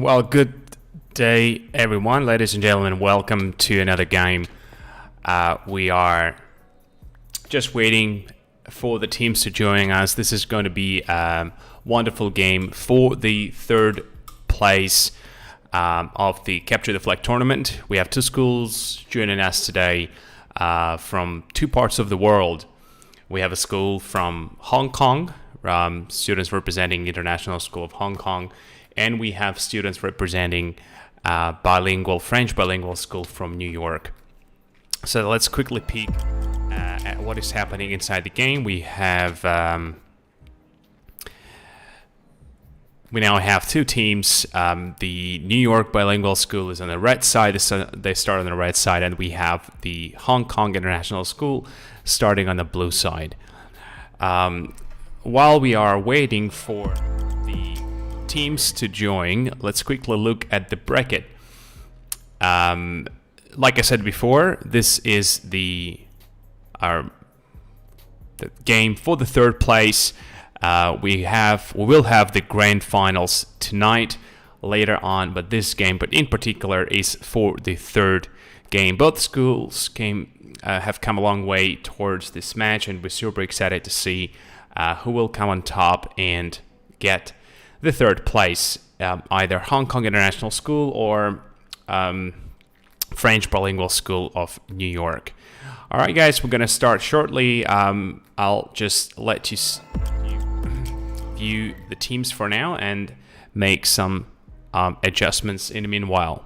Well, good day, everyone. Ladies and gentlemen, welcome to another game. We are just waiting for the teams to join us. This is going to be a wonderful game for the third place of the Capture the Flag tournament. We have two schools joining us today from two parts of the world. We have a school from Hong Kong, students representing the International School of Hong Kong, and we have students representing French bilingual school from New York. So let's quickly peek at what is happening inside the game. We now have two teams. The New York bilingual school is on the red side. They start on the red side, and we have the Hong Kong International School starting on the blue side. While we are waiting for the teams to join, let's quickly look at the bracket. Like I said before, this is the game for the third place. We will have the grand finals tonight later on, but this game, in particular, is for the third game. Both schools have come a long way towards this match, and we're super excited to see who will come on top and get the third place, either Hong Kong International School or French Bilingual School of New York. All right, guys, we're going to start shortly. I'll just let you view the teams for now and make some adjustments in the meanwhile.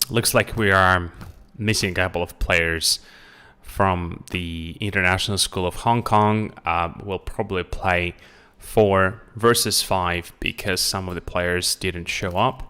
Looks like we are missing a couple of players from the International School of Hong Kong. We'll probably play 4 versus 5 because some of the players didn't show up.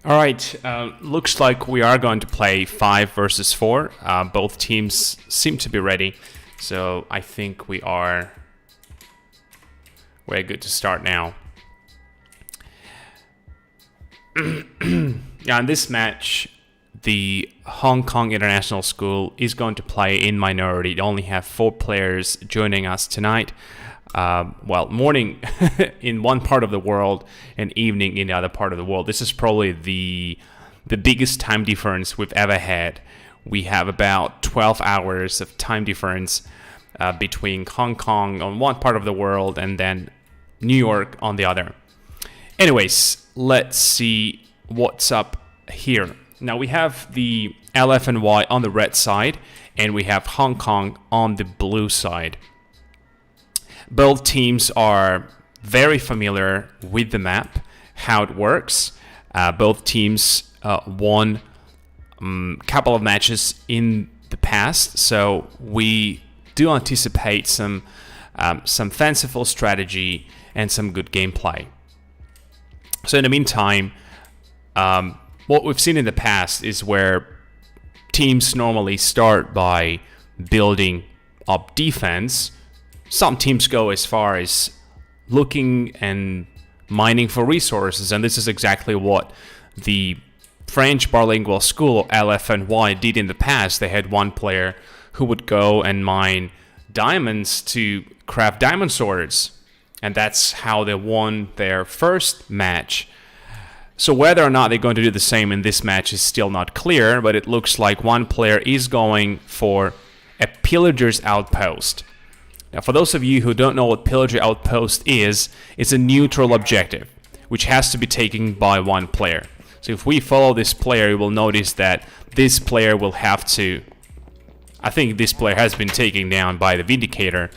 All right, looks like we are going to play 5 versus 4. Both teams seem to be ready, so I think we're good to start now. In this match, the Hong Kong International School is going to play in minority. They only have 4 players joining us tonight. Morning in one part of the world and evening in the other part of the world. This is probably the biggest time difference we've ever had. We have about 12 hours of time difference between Hong Kong on one part of the world and then New York on the other. Anyways, let's see what's up here. Now we have the LFNY on the red side and we have Hong Kong on the blue side. Both teams are very familiar with the map, how it works. Both teams won a couple of matches in the past, so we do anticipate some fanciful strategy and some good gameplay. So in the meantime, what we've seen in the past is where teams normally start by building up defense. Some teams go as far as looking and mining for resources, and this is exactly what the French bilingual school LFNY did in the past. They had one player who would go and mine diamonds to craft diamond swords, and that's how they won their first match. So whether or not they're going to do the same in this match is still not clear, but it looks like one player is going for a pillager's outpost. Now, for those of you who don't know what pillager outpost is, it's a neutral objective, which has to be taken by one player. So if we follow this player, you will notice that this player will have to... I think this player has been taken down by the Vindicator.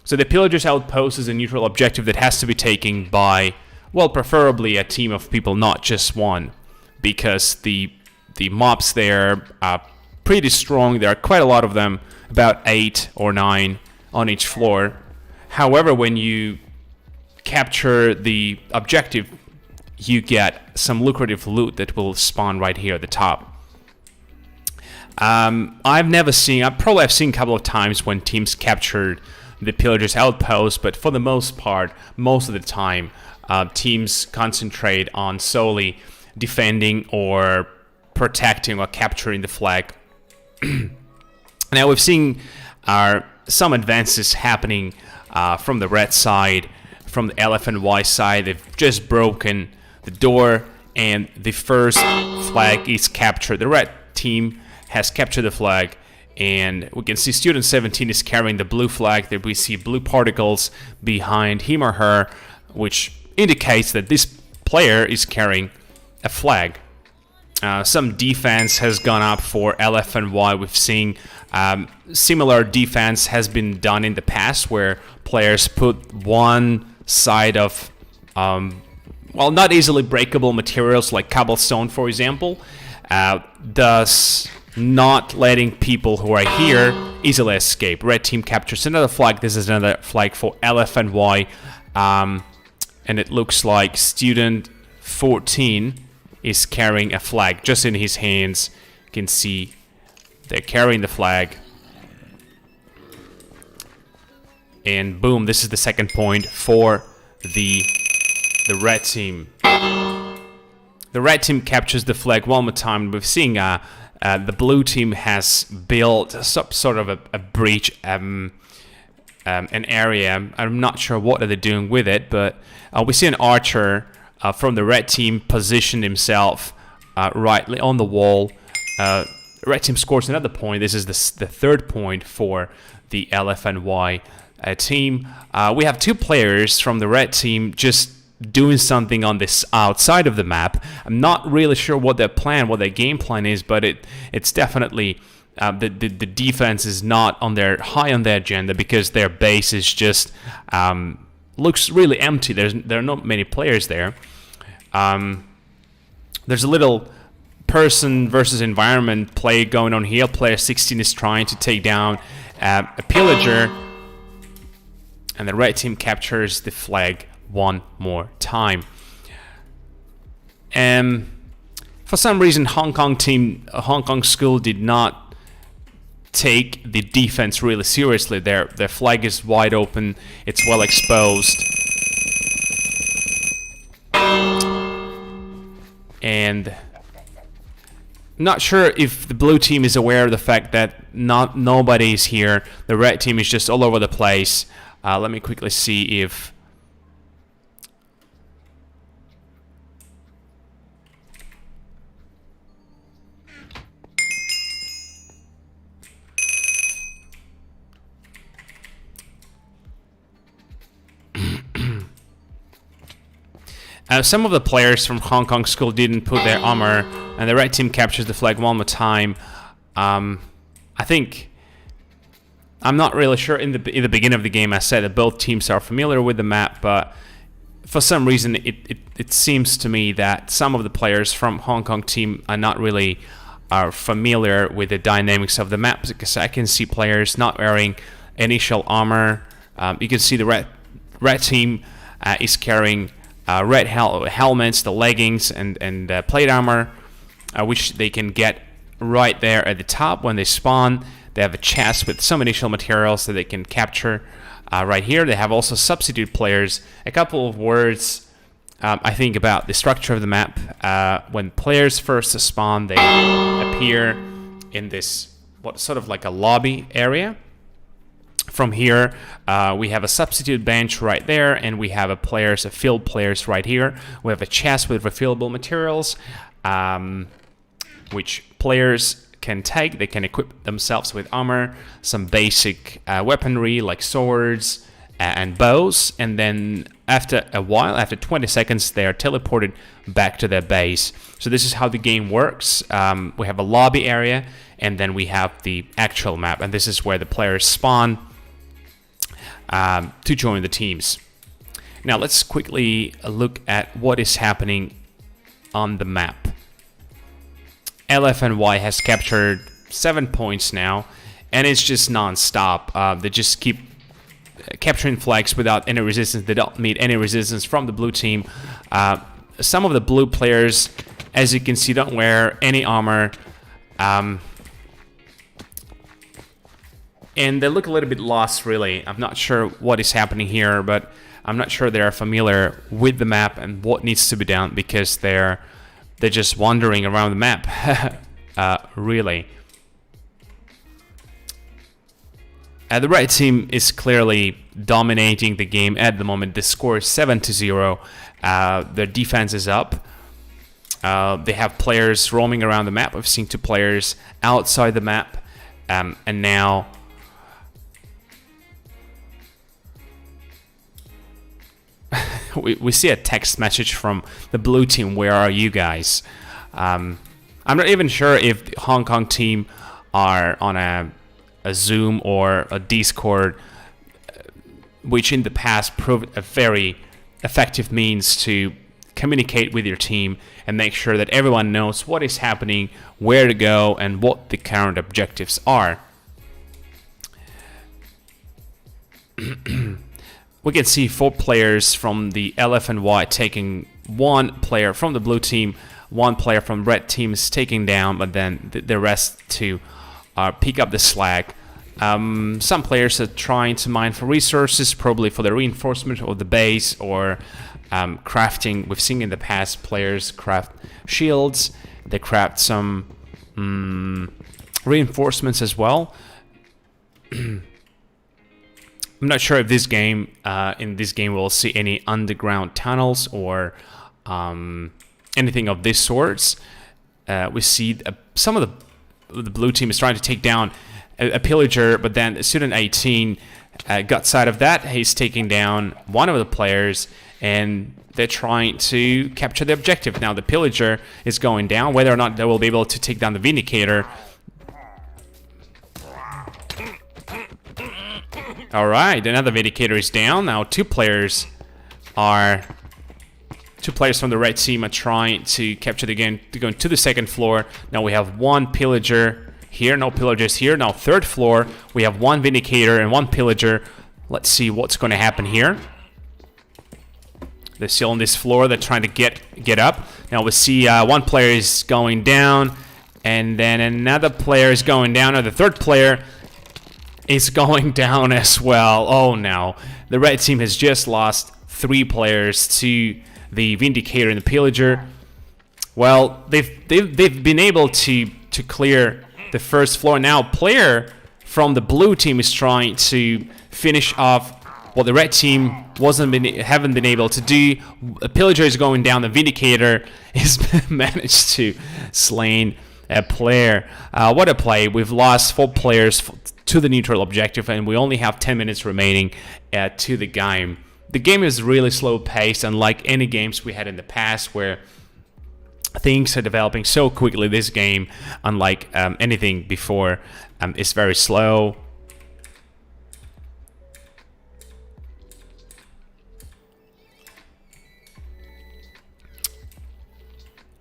So the pillager's outpost is a neutral objective that has to be taken by, well, preferably a team of people, not just one, because the mobs there are pretty strong. There are quite a lot of them, about 8 or 9 on each floor. However, when you capture the objective, you get some lucrative loot that will spawn right here at the top. I've seen a couple of times when teams captured the pillager's outpost, but for the most part, most of the time, teams concentrate on solely defending or protecting or capturing the flag. Now we've seen some advances happening from the red side, from the LFNY side. They've just broken the door, and the first flag is captured. The red team has captured the flag, and we can see student 17 is carrying the blue flag. There we see blue particles behind him or her, which indicates that this player is carrying a flag. Some defense has gone up for LFNY. We've seen similar defense has been done in the past, where players put one side of not easily breakable materials like cobblestone, for example, thus not letting people who are here easily escape. Red team captures another flag. This is another flag for LFNY, and it looks like student 14 is carrying a flag just in his hands. You can see they're carrying the flag. And boom, this is the second point for the red team. The red team captures the flag one more time. We're seeing the blue team has built some sort of a breach, an area. I'm not sure what they're doing with it, but we see an archer from the red team positioned himself rightly on the wall. Red team scores another point. This is the third point for the LFNY team. We have two players from the red team just doing something on this outside of the map. I'm not really sure what their plan, what their game plan is, but it's definitely the defense is not high on their agenda, because their base is just looks really empty. There are not many players there. There's a little person versus environment play going on here. Player 16 is trying to take down a pillager, and the red team captures the flag one more time. For some reason, Hong Kong school did not take the defense really seriously. Their flag is wide open. It's well exposed. And not sure if the blue team is aware of the fact that nobody is here. The red team is just all over the place. Let me quickly see if... some of the players from Hong Kong school didn't put their armor, and the red team captures the flag one more time. I think I'm not really sure. In the beginning of the game, I said that both teams are familiar with the map, but for some reason, it seems to me that some of the players from Hong Kong team are not really familiar with the dynamics of the map, because I can see players not wearing initial armor. You can see the red team is carrying red helmets, the leggings, and plate armor, which they can get right there at the top when they spawn. They have a chest with some initial materials that they can capture right here. They have also substitute players. A couple of words, I think, about the structure of the map. When players first spawn, they appear in this what sort of like a lobby area. From here, we have a substitute bench right there, and we have a field players right here. We have a chest with refillable materials, which players can take. They can equip themselves with armor, some basic weaponry like swords and bows, and then after a while, after 20 seconds, they are teleported back to their base. So this is how the game works. We have a lobby area, and then we have the actual map, and this is where the players spawn to join the teams. Now let's quickly look at what is happening on the map. LFNY has captured 7 points now, and it's just non-stop. They just keep capturing flags without any resistance. They don't meet any resistance from the blue team. Some of the blue players, as you can see, don't wear any armor. And they look a little bit lost, really. I'm not sure what is happening here, but I'm not sure they're familiar with the map and what needs to be done, because they're just wandering around the map, really. The red team is clearly dominating the game at the moment. The score is 7-0. Their defense is up. They have players roaming around the map. I've seen 2 players outside the map, and now we see a text message from the blue team. Where are you guys? I'm not even sure if the Hong Kong team are on a Zoom or a Discord, which in the past proved a very effective means to communicate with your team and make sure that everyone knows what is happening, where to go, and what the current objectives are. We can see 4 players from the LFNY taking 1 player from the blue team, 1 player from red team is taking down, but then the rest to pick up the slack. Some players are trying to mine for resources, probably for the reinforcement of the base or crafting. We've seen in the past players craft shields. They craft some reinforcements as well. I'm not sure if this game, in this game, we'll see any underground tunnels or anything of this sorts. We see some of the blue team is trying to take down a pillager, but then student 18 got sight of that. He's taking down one of the players, and they're trying to capture the objective. Now the pillager is going down. Whether or not they will be able to take down the vindicator. All right, another vindicator is down. Now 2 players from the red team are trying to capture the game to go to the 2nd floor. Now we have 1 pillager here, no pillagers here. Now 3rd floor, we have 1 vindicator and 1 pillager. Let's see what's going to happen here. They're still on this floor. They're trying to get up. Now we see 1 player is going down, and then another player is going down, and the 3rd player is going down as well. Oh no, the red team has just lost 3 players to the vindicator and the pillager. Well, they've been able to clear the 1st floor. Now player from the blue team is trying to finish off what the red team haven't been able to do. The pillager is going down. The vindicator is managed to slain a player. What a play. We've lost 4 players to the neutral objective, and we only have 10 minutes remaining to the game. The game is really slow paced, unlike any games we had in the past where things are developing so quickly. This game, unlike anything before, is very slow.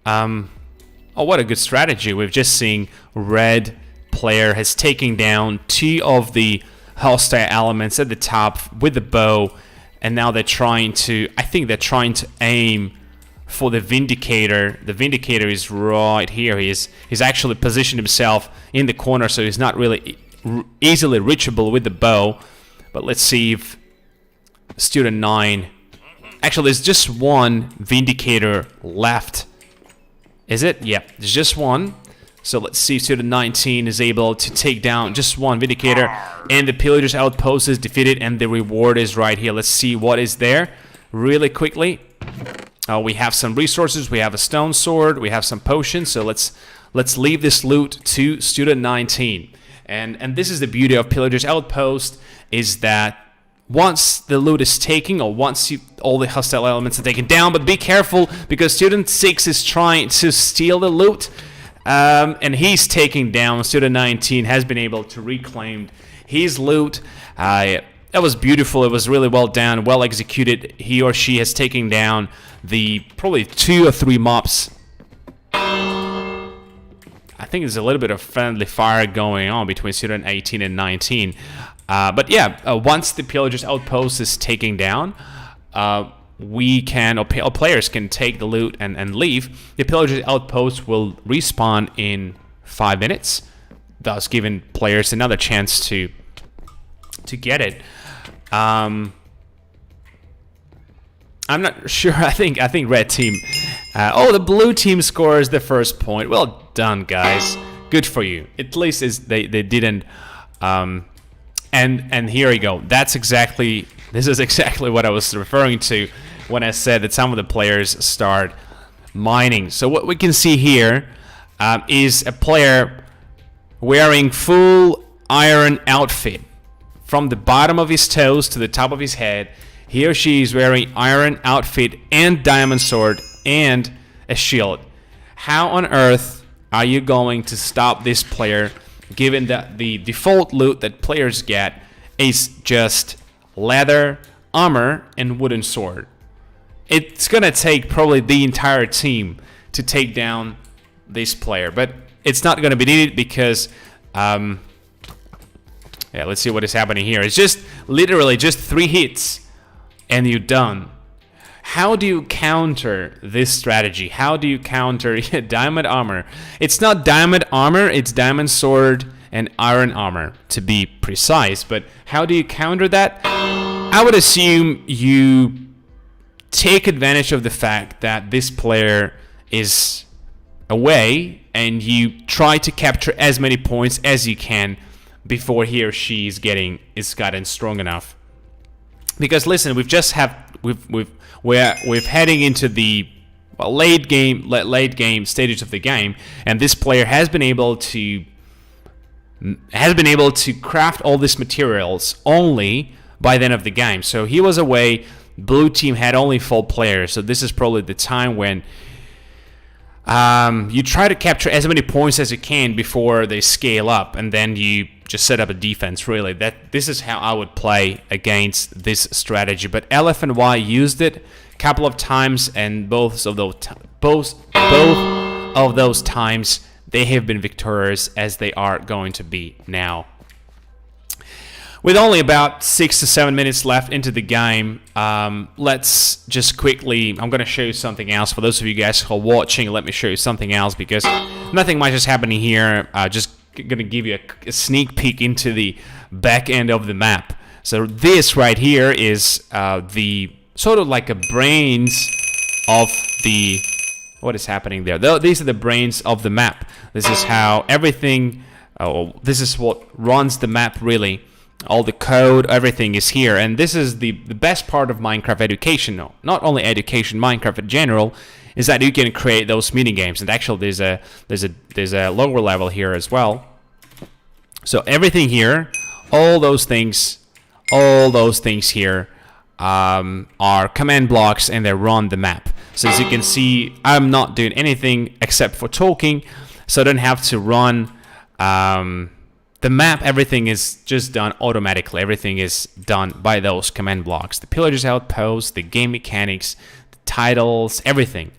Oh, what a good strategy. We've just seen red player has taken down 2 of the hostile elements at the top with the bow, and now they're trying to, I think they're trying to aim for the Vindicator. The Vindicator is right here. He's actually positioned himself in the corner, so he's not really easily reachable with the bow. But let's see if Student 9, actually there's just one Vindicator left. Is it? Yeah, there's just one. So let's see if Student 19 is able to take down just one Vindicator, and the Pillager's Outpost is defeated, and the reward is right here. Let's see what is there really quickly. We have some resources, we have a stone sword, we have some potions, so let's leave this loot to Student 19. And this is the beauty of Pillager's Outpost, is that once the loot is taken, or once all the hostile elements are taken down, but be careful because Student 6 is trying to steal the loot, and he's taking down. Student 19 has been able to reclaim his loot. That was beautiful. It was really well done, well executed. He or she has taken down the probably 2 or 3 mobs. I think there's a little bit of friendly fire going on between Student 18 and 19. But yeah, once the Pillager's Outpost is taken down, we can, or players can take the loot and leave. The Pillager's Outpost will respawn in 5 minutes, thus giving players another chance to get it. I'm not sure. I think red team. Oh, the blue team scores the first point. Well done, guys. Good for you. At least they didn't. And here we go. This is exactly what I was referring to when I said that some of the players start mining. So what we can see here is a player wearing full iron outfit from the bottom of his toes to the top of his head. He or she is wearing iron outfit and diamond sword and a shield. How on earth are you going to stop this player, given that the default loot that players get is just leather, armor, and wooden sword? It's gonna take probably the entire team to take down this player, but it's not gonna be needed because yeah, let's see what is happening here. It's just literally just 3 hits and you're done. How do you counter this strategy? How do you counter diamond armor? It's not diamond armor, it's diamond sword and iron armor to be precise. But how do you counter that? I would assume you take advantage of the fact that this player is away and you try to capture as many points as you can before he or she is gotten strong enough. Because listen, we're heading into the late game stages of the game, and this player has been able to craft all these materials only by the end of the game. So he was away. Blue team had only 4 players, so this is probably the time when you try to capture as many points as you can before they scale up, and then you just set up a defense. Really, this is how I would play against this strategy. But LFNY used it a couple of times, and both of those times they have been victorious, as they are going to be now. With only about 6 to 7 minutes left into the game, let's just quickly, I'm going to show you something else. For those of you guys who are watching, let me show you something else, because nothing much is happening here. Just going to give you a sneak peek into the back end of the map. So this right here is the sort of like a brains of the, what is happening there? These are the brains of the map. This is how everything, this is what runs the map really. All the code, everything is here, and this is the best part of Minecraft Education. No, not only education, Minecraft in general, is that you can create those mini games. And actually, there's a lower level here as well. So everything here, all those things here are command blocks, and they run the map. So as you can see, I'm not doing anything except for talking, so I don't have to run. The map, everything is just done automatically. Everything is done by those command blocks. The Pillager's Outpost, the game mechanics, the titles, everything.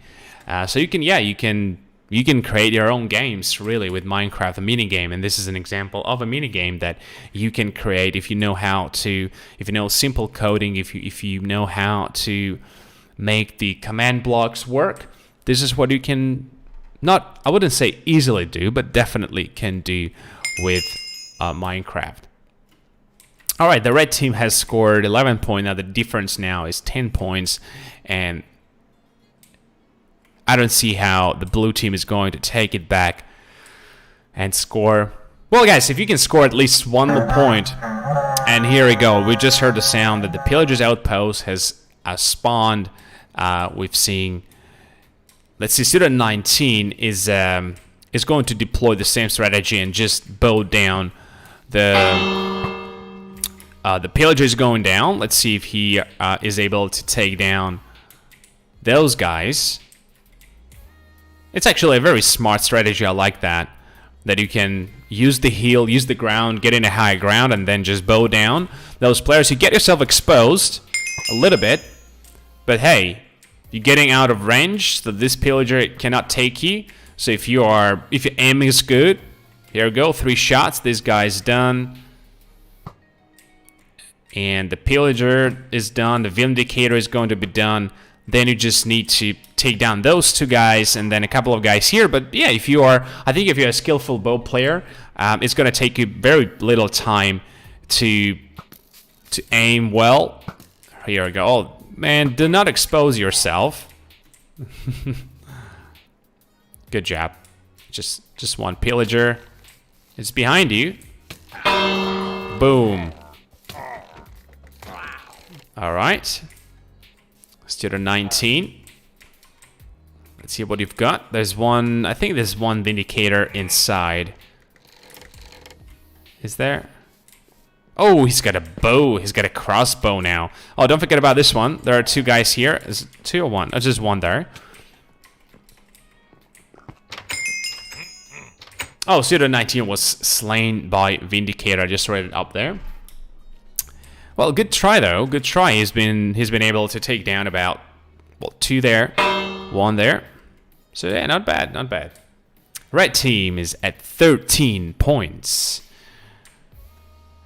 So you can create your own games really with Minecraft, a mini game, and this is an example of a mini game that you can create if you know simple coding, if you know how to make the command blocks work. This is what you can I wouldn't say easily do, but definitely can do with Minecraft. All right, the red team has scored 11 points. Now the difference now is 10 points, and I don't see how the blue team is going to take it back and score. Well, guys, if you can score at least one more point, and here we go. We just heard the sound that the Pillagers Outpost has spawned. We've seen, let's see, student 19 is going to deploy the same strategy and just bow down the Pillager is going down. Let's see if he is able to take down those guys. It's actually a very smart strategy. I like that you can use the heal, use the ground, get in a high ground, and then just bow down those players. You get yourself exposed a little bit, but hey, you're getting out of range, so this Pillager cannot take you. So if your aiming is good, here we go, 3 shots. This guy's done. And the Pillager is done. The Vindicator is going to be done. Then you just need to take down those 2 guys and then a couple of guys here. But yeah, I think if you're a skillful bow player, it's going to take you very little time to aim well. Here we go. Oh man, do not expose yourself. Good job. Just one Pillager. It's behind you. Boom. All right. Student 19. Let's see what you've got. I think there's one Vindicator inside. Is there? Oh, he's got a bow. He's got a crossbow now. Oh, don't forget about this one. There are 2 guys here. Is it 2 or 1? Oh, just 1 there. Oh, Student 19 was slain by Vindicator. I just read it up there. Well, good try though. Good try. He's been able to take down about 2 there, 1 there. So yeah, not bad, not bad. Red team is at 13 points.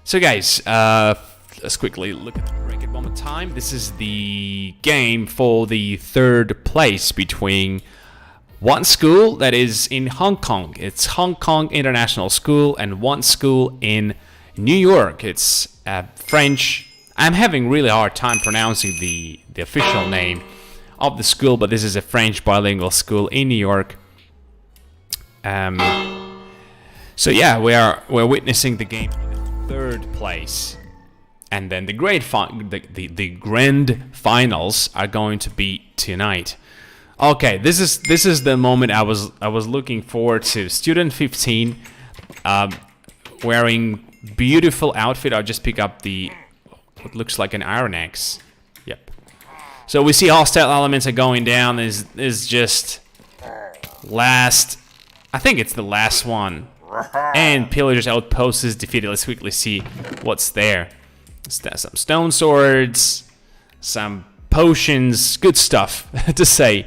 So guys, let's quickly look at the bracket one more time. This is the game for the 3rd place between one school that is in Hong Kong. It's Hong Kong International School, and one school in New York. It's French. I'm having really hard time pronouncing the official name of the school, but this is a French bilingual school in New York. So yeah, we're witnessing the game in the 3rd place, and then the grand finals are going to be tonight. Okay, this is the moment I was looking forward to. Student 15, wearing beautiful outfit. I'll just pick up what looks like an iron axe. Yep. So we see hostile elements are going down. Is just last. I think it's the last one. And Pillager's Outpost is defeated. Let's quickly see what's there. Some stone swords, some potions, good stuff to say,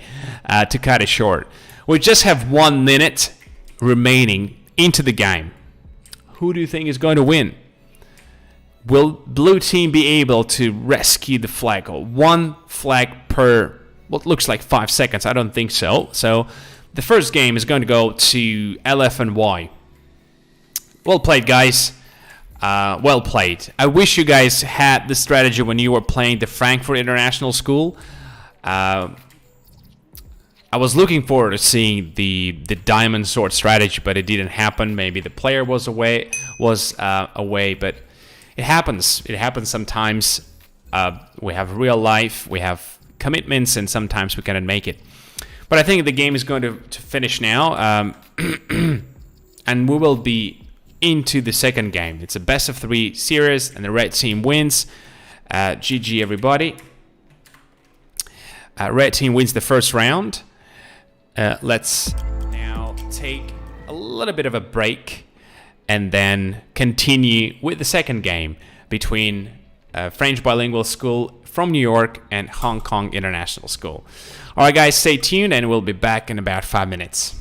to cut it short. We just have 1 minute remaining into the game. Who do you think is going to win? Will blue team be able to rescue the flag? Or 1 flag per what looks like 5 seconds? I don't think so. So the first game is going to go to LFNY. Well played, guys. Well played. I wish you guys had the strategy when you were playing the Frankfurt International School. I was looking forward to seeing the diamond sword strategy, but it didn't happen. Maybe the player was away, but it happens. It happens sometimes. We have real life, we have commitments, and sometimes we cannot make it. But I think the game is going to finish now, and we will be into the second game. It's a best of 3 series, and the red team wins. GG everybody. Red team wins the first round. Let's now take a little bit of a break and then continue with the second game between French bilingual school from New York, and Hong Kong International School. All right, guys, stay tuned, and we'll be back in about 5 minutes.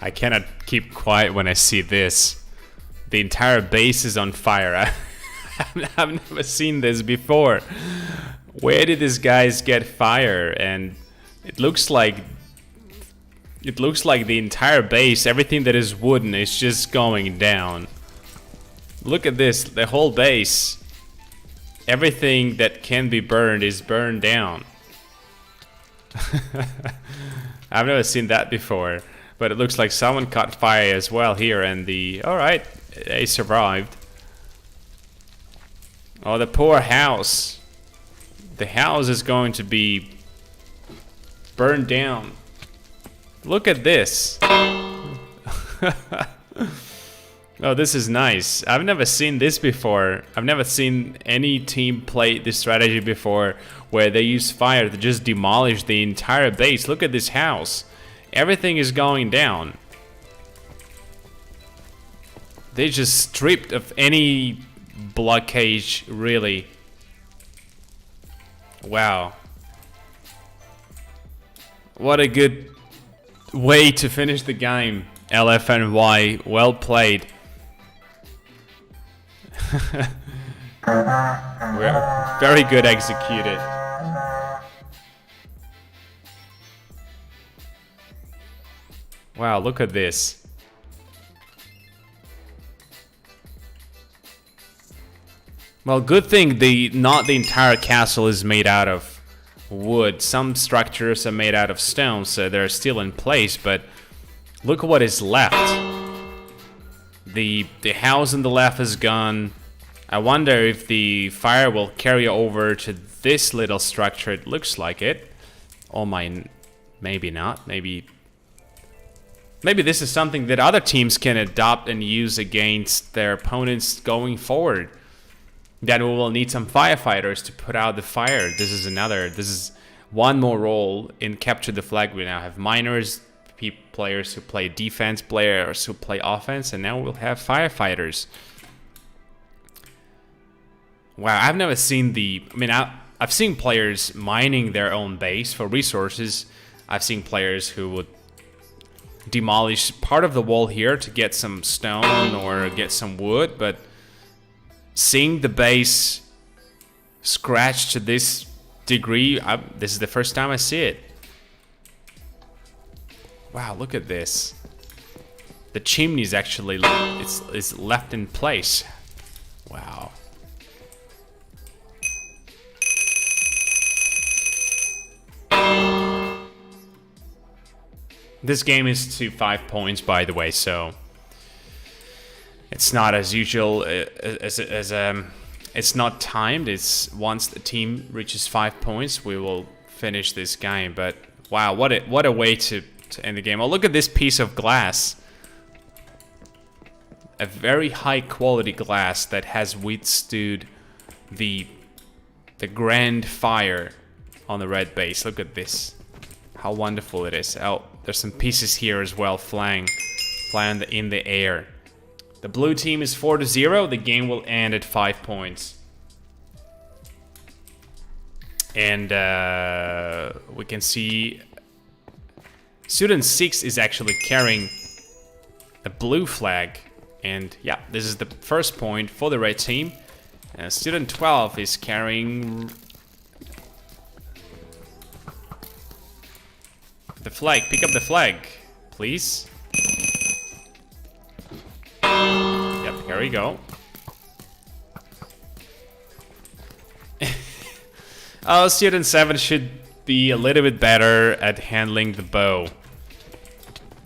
I cannot keep quiet when I see this. The entire base is on fire. I've never seen this before. Where did these guys get fire? And it looks like the entire base, everything that is wooden, is just going down. Look at this, the whole base. Everything that can be burned is burned down. I've never seen that before, but it looks like someone caught fire as well here, and alright, they survived. Oh, the poor house. The house is going to be burned down. Look at this. Oh, this is nice. I've never seen this before. I've never seen any team play this strategy before, where they use fire to just demolish the entire base. Look at this house. Everything is going down. They just stripped of any blockage, really. Wow. What a good way to finish the game. LFNY, well played. We're very good executed. Wow, look at this. Well, good thing not the entire castle is made out of wood. Some structures are made out of stone, so they're still in place, but look at what is left. The house on the left is gone. I wonder if the fire will carry over to this little structure. It looks like it. Oh my, maybe not. Maybe this is something that other teams can adopt and use against their opponents going forward. Then we will need some firefighters to put out the fire. This is one more role in capture the flag. We now have miners, players who play defense, players who play offense, and now we'll have firefighters. Wow, I've never seen I've seen players mining their own base for resources. I've seen players who would demolish part of the wall here to get some stone or get some wood, but seeing the base scratched to this degree, this is the first time I see it. Wow, look at this. The chimney is actually it's left in place. Wow. This game is to 5 points, by the way, so it's not as usual it's not timed. It's once the team reaches 5 points, we will finish this game. But wow, what a way to end the game. Oh, look at this piece of glass. A very high quality glass that has withstood the grand fire on the red base. Look at this. How wonderful it is. Oh, there's some pieces here as well flying in the air. The blue team is 4-0. The game will end at 5 points. And we can see Student 6 is actually carrying a blue flag. And yeah, this is the first point for the red team. Student 12 is carrying the flag. Pick up the flag, please. Yep, here we go. Oh, Student 7 should be a little bit better at handling the bow.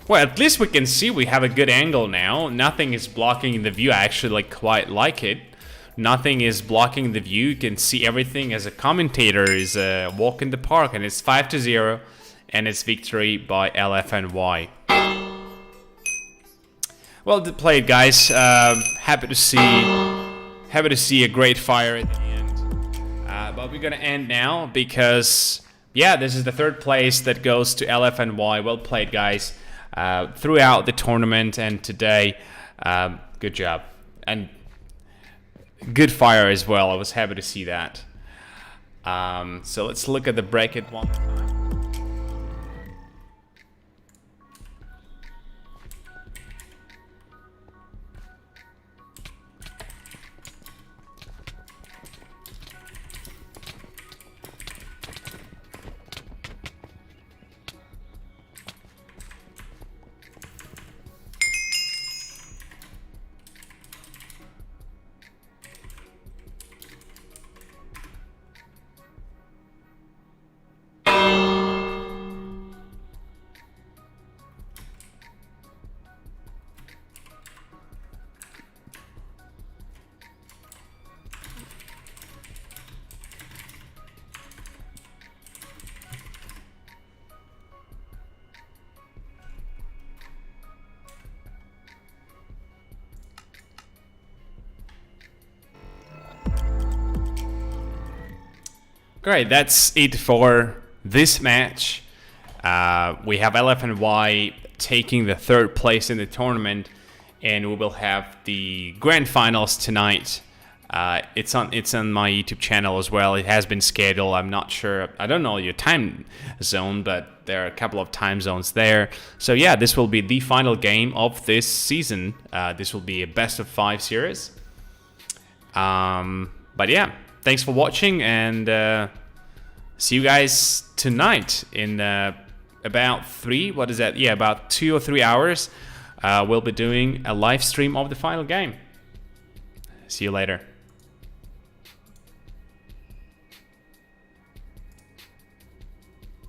Well, at least we can see we have a good angle now. Nothing is blocking the view. I actually quite like it. Nothing is blocking the view. You can see everything. As a commentator, is a walk in the park, and it's 5-0, and it's victory by LFNY. Well played, guys. Happy to see a great fire at the end. But we're gonna end now because yeah, this is the third place that goes to LFNY. Well played, guys. Throughout the tournament and today, good job and good fire as well. I was happy to see that. So let's look at the bracket one more time. Great, that's it for this match. We have LFNY taking the 3rd place in the tournament, and we will have the grand finals tonight. It's on my YouTube channel as well. It has been scheduled. I'm not sure. I don't know your time zone, but there are a couple of time zones there. So yeah, this will be the final game of this season. This will be a best of 5 series. But yeah, thanks for watching, and see you guys tonight in about 3. What is that? Yeah, about 2 or 3 hours. We'll be doing a live stream of the final game. See you later.